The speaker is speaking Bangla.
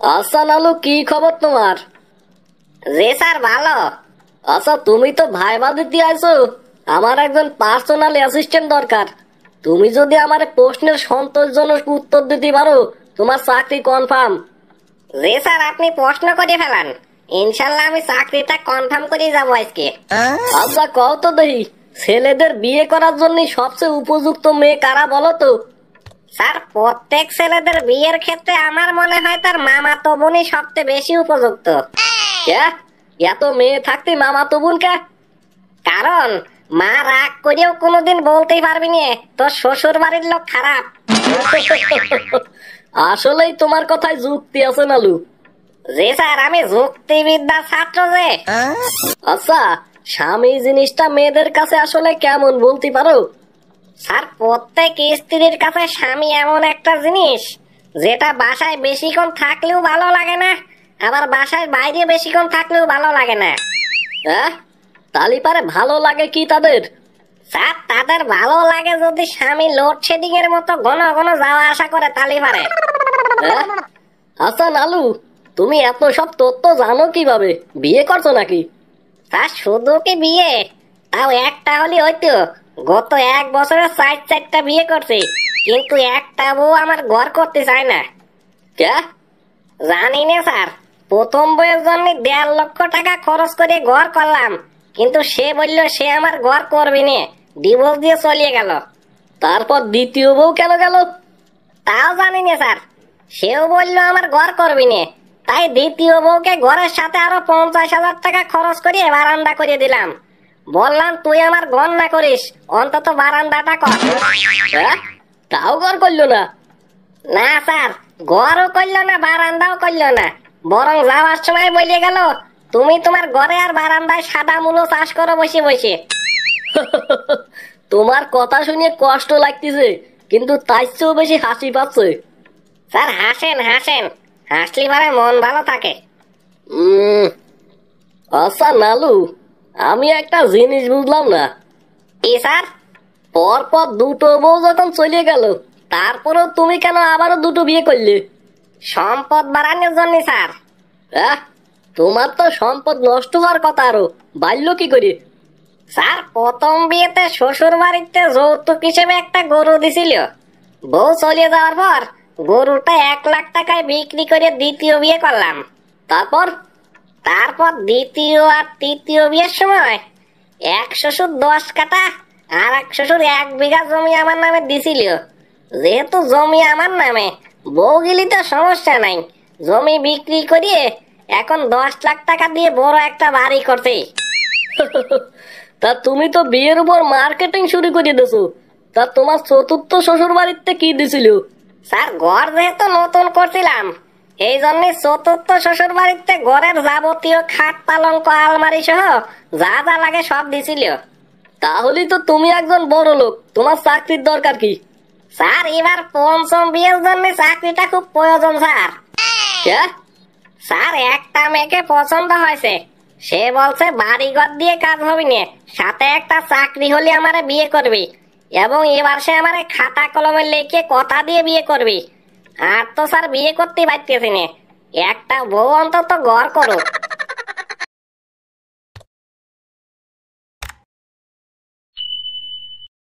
আচ্ছা লালু, কি খবর তোমার? জি স্যার, ভালো। আচ্ছা, তুমি তো ভাইবা দিতে আইছো। আমার একজন পার্সোনাল অ্যাসিস্ট্যান্ট দরকার। তুমি যদি আমার প্রশ্নের সন্তোষজনক উত্তর দিতে পারো, তোমার চাকরি কনফার্ম। জি স্যার, আপনি প্রশ্ন করে ফেলান। ইনশাল্লাহ আমি চাকরিটা কনফার্ম করে যাবো আজকে। আচ্ছা, কও তো দেখি, ছেলেদের বিয়ে করার জন্য সবচেয়ে উপযুক্ত মেয়ে কারা বলো তো? স্যার, প্রত্যেক ছেলেদের বিয়ের ক্ষেত্রে আমার মনে হয় তার মামাতো বোনই সবচেয়ে বেশি উপযুক্ত। কে? এত মেয়ে থাকতে মামাতো বোন কে? কারণ মা রাগ করেও কোনোদিন বলতেই পারবি না তোর শ্বশুর বাড়ির লোক খারাপ। আসলেই তোমার কথায় যুক্তি আছে নালু। জি স্যার, আমি যুক্তিবিদ্যার ছাত্র যে। আচ্ছা, স্বামী জিনিসটা মেয়েদের কাছে আসলে কেমন বলতে পারো? স্যার, প্রত্যেক স্ত্রীর কাছে স্বামী এমন একটা জিনিস যেটা বাসায় বেশিক্ষণ থাকলেও ভালো লাগে না, আবার বাসায় বাইরে বেশিক্ষণ থাকলেও ভালো লাগে না। হ্যাঁ, তালি পারে ভালো লাগে কি তাদের? স্যার, তাদের ভালো লাগে যদি স্বামী লোডশেডিং এর মতো ঘন ঘন যাওয়া আসা করে তালি পারে। হ্যাঁ? আচ্ছা নালু, তুমি এত সব তথ্য জানো কিভাবে? বিয়ে করছো নাকি? তা শুধু কি বিয়ে, তাও একটা হলে হইতো। গত 1 বছরে 4টা বিয়ে করছি, কিন্তু একটা বউ আমার ঘর করতে চায় না। কে? জানি না স্যার, প্রথম বইয়ের জন্য 1.5 লক্ষ টাকা খরচ করে ঘর করলাম, কিন্তু সে বলল সে আমার ঘর করবে না, ডিভোর্স দিয়ে চলিয়ে গেল। তারপর দ্বিতীয় বউ কেন গেল? তাও জানি না স্যার, সেও বলল আমার ঘর করবি না, তাই দ্বিতীয় বউকে ঘরের সাথে আরো 50,000 টাকা খরচ করে বারান্দা করে দিলাম। বললাম তুই আমার ঘর না করিস, অন্তত বারান্দাটা কর। হ্যাঁ? তাও ঘর করলো না? না স্যার, ঘরও করলো না, বারান্দাও করলো না, বরং যাওয়ার সময় বলে গেল তুমি তোমার ঘরে আর বারান্দায় সাদা মূলো চাষ করো বসে বসে। তোমার কথা শুনে কষ্ট লাগতেছে, কিন্তু তার চেয়েও বেশি হাসি পাচ্ছে। স্যার হাসেন হাসেন, হাসলি পরে মন ভালো থাকে। উম আচ্ছা নালু, আমি একটা জিনিস বুঝলাম না। কি স্যার? পর পর দুটো বউ যখন চলে গেল, তারপরেও তুমি কেন আবারও দুটো বিয়ে করলে? সম্পদ বাড়ানোর জন্য স্যার। হ্যাঁ? তোমার তো সম্পদ নষ্ট হওয়ার কথা, আরো বাড়লো কি করে? স্যার, প্রথম বিয়েতে শ্বশুর বাড়িতে যৌতুক হিসেবে একটা গরু দিছিল। বউ চলে যাওয়ার পর গরুটা 1 লাখ টাকায় বিক্রি করে দ্বিতীয় বিয়ে করলাম। তারপর? তারপর দ্বিতীয় আর তৃতীয় বিয়ের সময় এক শ্বশুর 10 কাঠা আর এক শ্বশুর 1 বিঘা জমি আমার নামে দিছিল। যেহেতু জমি আমার নামে, বউগিলি তো সমস্যা নাই, জমি বিক্রি করিয়ে এখন 10 লাখ টাকা দিয়ে বড় একটা বাড়ি করছে। তা তুমি তো বিয়ের উপর মার্কেটিং শুরু করে দিছো। তা তোমার চতুর্থ শ্বশুর বাড়িতে কি দিছিল? স্যার, ঘর যেহেতু নতুন করছিলাম, এই জন্য চতুর্থ শ্বশুর বাড়িতে ঘরের যাবতীয় খাট পালঙ্ক আলমারি সহ যা যা লাগে সব দিছিল। তাহলেই তো তুমি একজন বড় লোক, তোমার চাকরির দরকার কি? স্যার, এবার পঞ্চম বিয়ের জন্য চাকরিটা খুব প্রয়োজন স্যার। কে? স্যার, একটা মেয়েকে পছন্দ হয়েছে, সে বলছে বাড়িঘর দিয়ে কাজ হবে না, সাথে একটা চাকরি হলে আমারে বিয়ে করবি, এবং এবার সে আমারে খাতা কলমে লিখে কথা দিয়ে বিয়ে করবি। আর তো স্যার বিয়ে করতে পারতেছি না, একটা বউ অন্তত ঘর করো।